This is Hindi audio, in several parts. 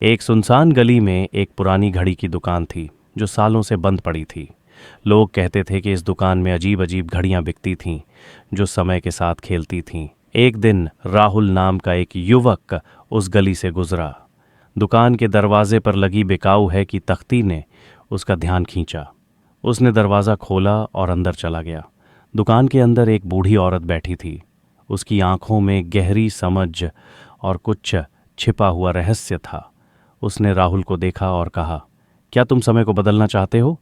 एक सुनसान गली में एक पुरानी घड़ी की दुकान थी जो सालों से बंद पड़ी थी। लोग कहते थे कि इस दुकान में अजीब अजीब घड़ियां बिकती थीं जो समय के साथ खेलती थीं। एक दिन राहुल नाम का एक युवक उस गली से गुजरा। दुकान के दरवाजे पर लगी बिकाऊ है कि तख्ती ने उसका ध्यान खींचा। उसने दरवाज़ा खोला और अंदर चला गया। दुकान के अंदर एक बूढ़ी औरत बैठी थी। उसकी आंखों में गहरी समझ और कुछ छिपा हुआ रहस्य था। उसने राहुल को देखा और कहा, क्या तुम समय को बदलना चाहते हो?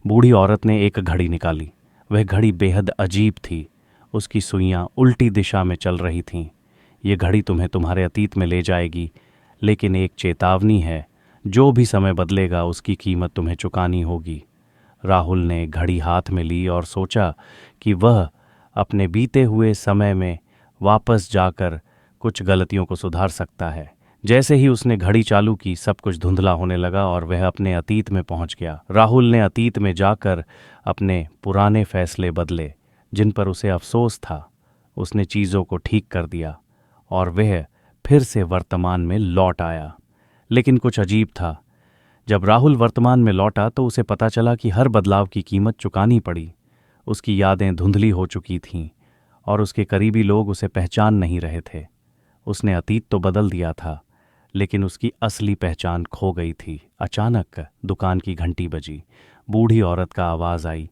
बूढ़ी औरत ने एक घड़ी निकाली। वह घड़ी बेहद अजीब थी। उसकी सुइयां उल्टी दिशा में चल रही थीं। ये घड़ी तुम्हें तुम्हारे अतीत में ले जाएगी, लेकिन एक चेतावनी है, जो भी समय बदलेगा उसकी कीमत तुम्हें चुकानी होगी। राहुल ने घड़ी हाथ में ली और सोचा कि वह अपने बीते हुए समय में वापस जाकर कुछ गलतियों को सुधार सकता है। जैसे ही उसने घड़ी चालू की, सब कुछ धुंधला होने लगा और वह अपने अतीत में पहुंच गया। राहुल ने अतीत में जाकर अपने पुराने फैसले बदले जिन पर उसे अफसोस था। उसने चीज़ों को ठीक कर दिया और वह फिर से वर्तमान में लौट आया। लेकिन कुछ अजीब था। जब राहुल वर्तमान में लौटा तो उसे पता चला कि हर बदलाव की कीमत चुकानी पड़ी। उसकी यादें धुंधली हो चुकी थीं और उसके करीबी लोग उसे पहचान नहीं रहे थे। उसने अतीत तो बदल दिया था, लेकिन उसकी असली पहचान खो गई थी। अचानक दुकान की घंटी बजी। बूढ़ी औरत का आवाज़ आई,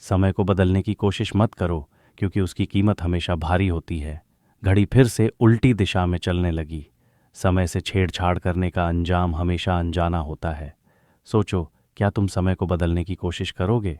समय को बदलने की कोशिश मत करो, क्योंकि उसकी कीमत हमेशा भारी होती है। घड़ी फिर से उल्टी दिशा में चलने लगी। समय से छेड़छाड़ करने का अंजाम हमेशा अनजाना होता है। सोचो, क्या तुम समय को बदलने की कोशिश करोगे?